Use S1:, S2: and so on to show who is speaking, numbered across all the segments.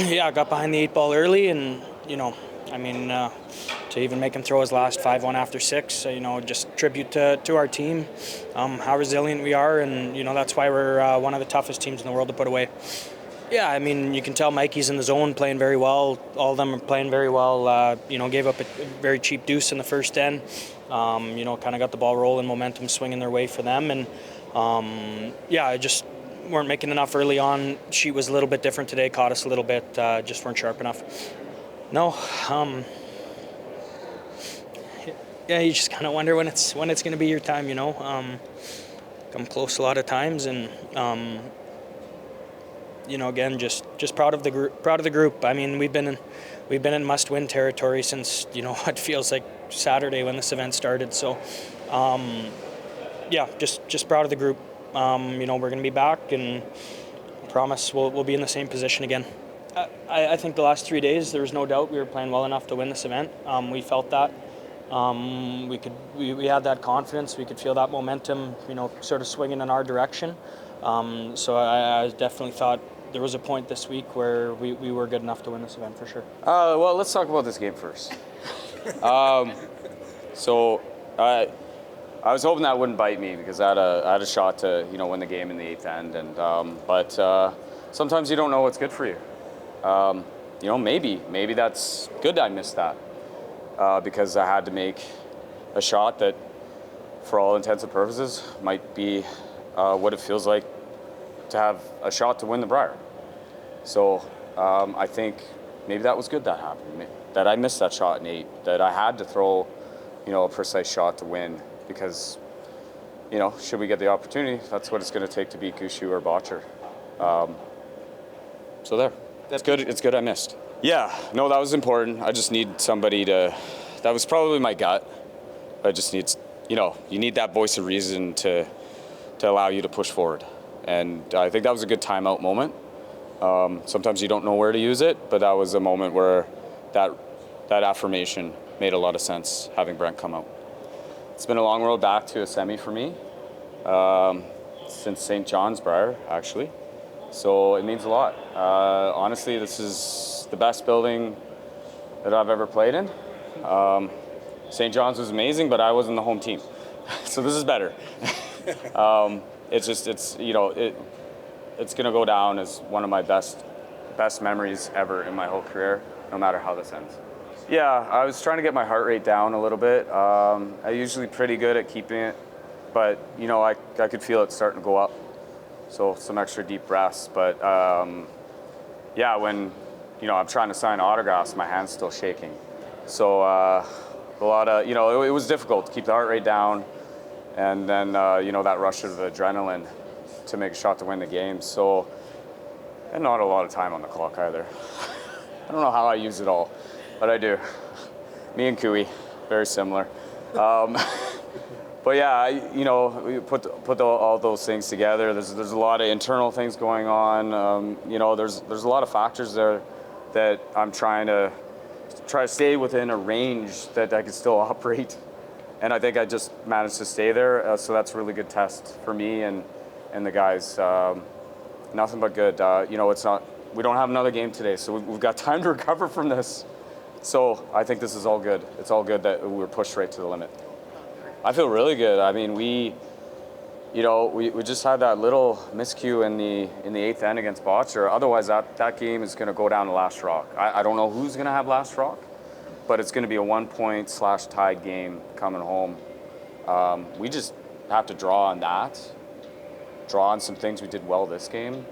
S1: yeah, got behind the 8 ball early, and to even make him throw his last 5-1 after 6, just tribute to our team, how resilient we are, and that's why we're one of the toughest teams in the world to put away. Yeah, you can tell Mikey's in the zone, playing very well. All of them are playing very well. Gave up a very cheap deuce in the first end. Kind of got the ball rolling, momentum swinging their way for them, and just weren't making enough early on. Sheet was a little bit different today, caught us a little bit, just weren't sharp enough. No, you just kind of wonder when it's going to be your time. Come close a lot of times, and again, just proud of the group. We've been in must-win territory since it feels like Saturday when this event started. So, just proud of the group. We're going to be back, and I promise we'll be in the same position again. I think the last 3 days there was no doubt we were playing well enough to win this event. We felt that. We had that confidence. We could feel that momentum, sort of swinging in our direction. So I definitely thought there was a point this week where we were good enough to win this event for sure.
S2: Well, let's talk about this game first. I was hoping that wouldn't bite me because I had a shot to win the game in the 8th end, and but sometimes you don't know what's good for you. Maybe that's good I missed that because I had to make a shot that, for all intents and purposes, might be what it feels like to have a shot to win the Brier. So I think maybe that was good that happened, that I missed that shot in 8, that I had to throw a precise shot to win, because should we get the opportunity, that's what it's going to take to beat Gushu or Botcher. So there. That's good. It's good I missed. Yeah, no, that was important. I just need somebody that was probably my gut. I just need, you need that voice of reason to allow you to push forward. And I think that was a good timeout moment. Sometimes you don't know where to use it, but that was a moment where that affirmation made a lot of sense, having Brent come out. It's been a long road back to a semi for me, since St. John's Brier, actually. So it means a lot. Honestly, this is the best building that I've ever played in. St. John's was amazing, but I wasn't the home team. So this is better. It's going to go down as one of my best memories ever in my whole career, no matter how this ends. Yeah, I was trying to get my heart rate down a little bit. I'm usually pretty good at keeping it, but I could feel it starting to go up. So some extra deep breaths. But when I'm trying to sign autographs, my hand's still shaking. So a lot of it was difficult to keep the heart rate down, and then that rush of adrenaline to make a shot to win the game. So, and not a lot of time on the clock either. I don't know how I use it all, but I do. Me and Kui, very similar. But yeah, we put all those things together. There's a lot of internal things going on. There's a lot of factors there that I'm trying to stay within a range that I can still operate, and I think I just managed to stay there. So that's a really good test for me and the guys. Nothing but good. It's not. We don't have another game today, so we've got time to recover from this. So I think this is all good. It's all good that we were pushed right to the limit. I feel really good. We just had that little miscue in the 8th end against Botcher. Otherwise, that game is going to go down to last rock. I don't know who's going to have last rock, but it's going to be a 1-point/tied game coming home. We just have to draw on that, draw on some things we did well this game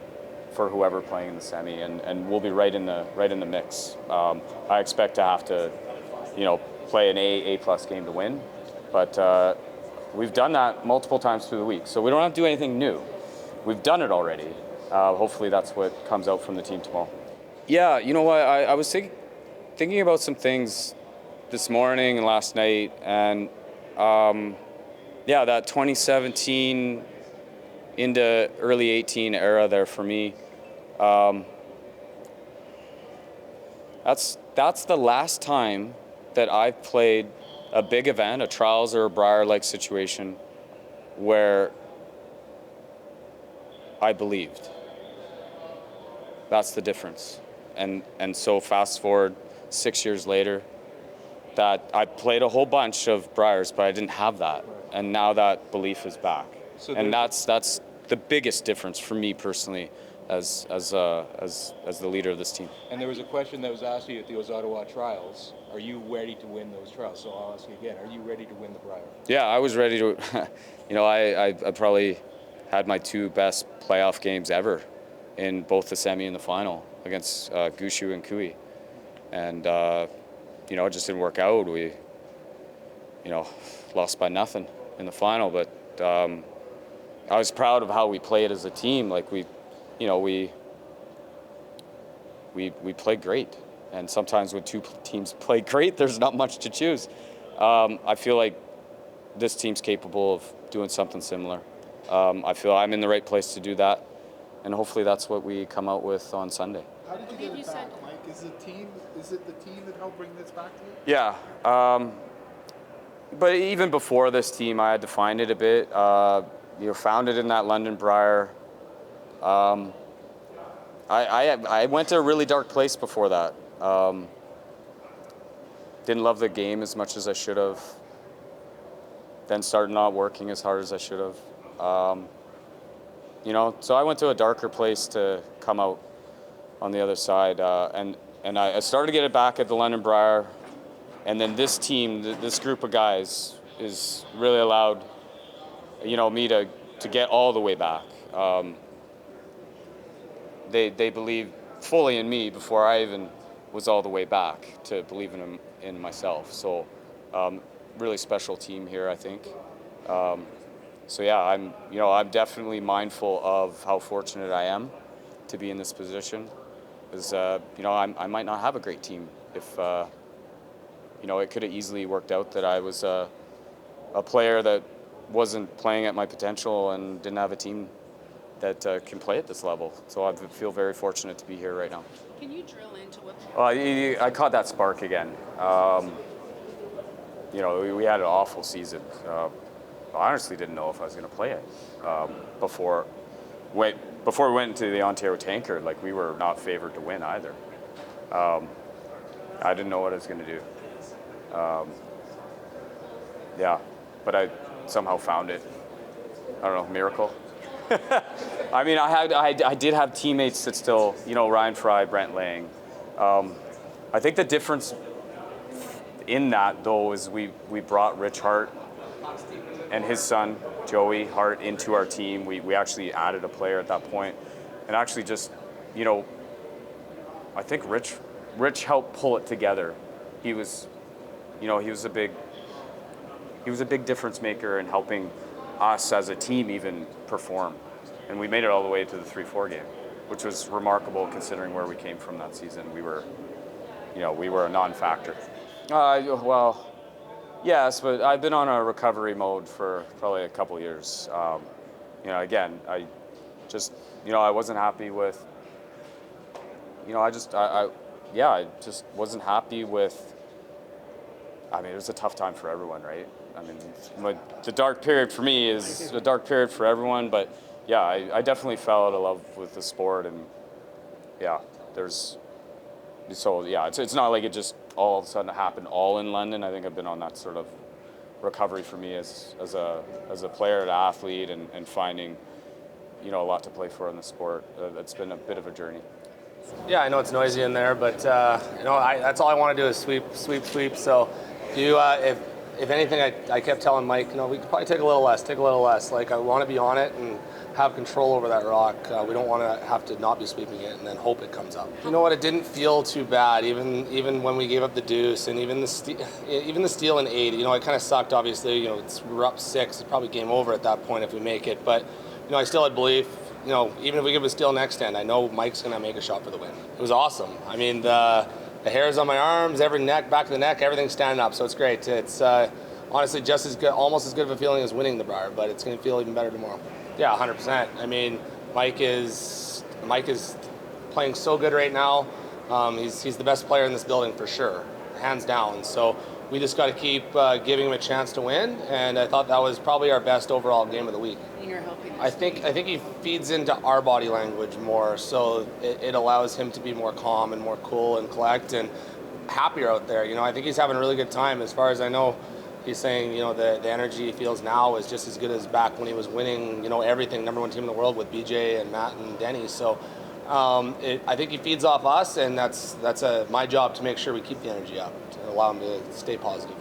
S2: for whoever playing in the semi, and we'll be right in the mix. I expect to have to, play an A+ game to win. But we've done that multiple times through the week, so we don't have to do anything new. We've done it already. Hopefully that's what comes out from the team tomorrow. Yeah, you know what? I was thinking about some things this morning and last night, and that 2017 into early 18 era there for me. That's the last time that I've played a big event, a trials or a Brier-like situation, where I believed. That's the difference. And so fast forward 6 years later, that I played a whole bunch of Briers, but I didn't have that. And now that belief is back. So and that's the biggest difference for me personally as the leader of this team.
S3: And there was a question that was asked you at those Ottawa trials. Are you ready to win those trials? So I'll ask you again, are you ready to win the Brier?
S2: Yeah, I was ready to. I probably had my 2 best playoff games ever in both the semi and the final against Gushu and Kui. And, it just didn't work out. We, lost by nothing in the final. But I was proud of how we played as a team. Like, we played great. And sometimes when 2 teams play great, there's not much to choose. I feel like this team's capable of doing something similar. I feel I'm in the right place to do that, and hopefully that's what we come out with on Sunday.
S4: How did you get it back, Mike? Is it the team that helped bring this back to you?
S2: Yeah, but even before this team, I had to find it a bit. Founded in that London Brier. I went to a really dark place before that. Didn't love the game as much as I should have. Then started not working as hard as I should have. So I went to a darker place to come out on the other side. And I started to get it back at the London Brier. And then this team, this group of guys, is really allowed, me to get all the way back. They believed fully in me before I even was all the way back to believing in myself. So really special team here, I think. I'm definitely mindful of how fortunate I am to be in this position. Because I might not have a great team if it could have easily worked out that I was a player that wasn't playing at my potential and didn't have a team that can play at this level. So I feel very fortunate to be here right now.
S5: Can you drill into what?
S2: I caught that spark again. We had an awful season. I honestly didn't know if I was going to play it before we went into the Ontario Tankard. Like, we were not favored to win either. I didn't know what I was going to do. But I somehow found it. I don't know, miracle. I mean, I did have teammates that still, Ryan Fry, Brent Lang. I think the difference in that, though, is we brought Rich Hart and his son, Joey Hart, into our team. We actually added a player at that point. And actually just, I think Rich helped pull it together. He was a big difference maker in helping us as a team even perform. And we made it all the way to the 3-4 game, which was remarkable considering where we came from that season. We were a non-factor. Well, yes, but I've been on a recovery mode for probably a couple years. Again, I wasn't happy with, I just wasn't happy with, it was a tough time for everyone, right? The dark period for me is a dark period for everyone, but yeah, I definitely fell out of love with the sport, and it's not like it just all of a sudden happened all in London. I think I've been on that sort of recovery for me as a player, an athlete, and finding, a lot to play for in the sport. It's been a bit of a journey.
S6: Yeah, I know it's noisy in there, but that's all I want to do is sweep. So, if anything, I kept telling Mike, we could probably take a little less. Like, I want to be on it and have control over that rock. We don't want to have to not be sweeping it and then hope it comes up. You know what? It didn't feel too bad, even when we gave up the deuce and even the steal in 8. It kind of sucked. Obviously, we're up 6. It's probably game over at that point if we make it. But I still had belief. Even if we give a steal next end, I know Mike's going to make a shot for the win. It was awesome. The hairs on my arms, every neck, back of the neck, everything's standing up. So it's great. It's honestly just as good, almost as good of a feeling as winning the Brier, but it's going to feel even better tomorrow. Yeah, 100%. Mike is playing so good right now. He's the best player in this building for sure, hands down. So we just got to keep giving him a chance to win, and I thought that was probably our best overall game of the week.
S5: And you're helping.
S6: I think he feeds into our body language more, so it allows him to be more calm and more cool and collect and happier out there. I think he's having a really good time. As far as I know, he's saying the energy he feels now is just as good as back when he was winning everything, #1 team in the world with BJ and Matt and Denny. So I think he feeds off us, and that's my job to make sure we keep the energy up to allow him to stay positive.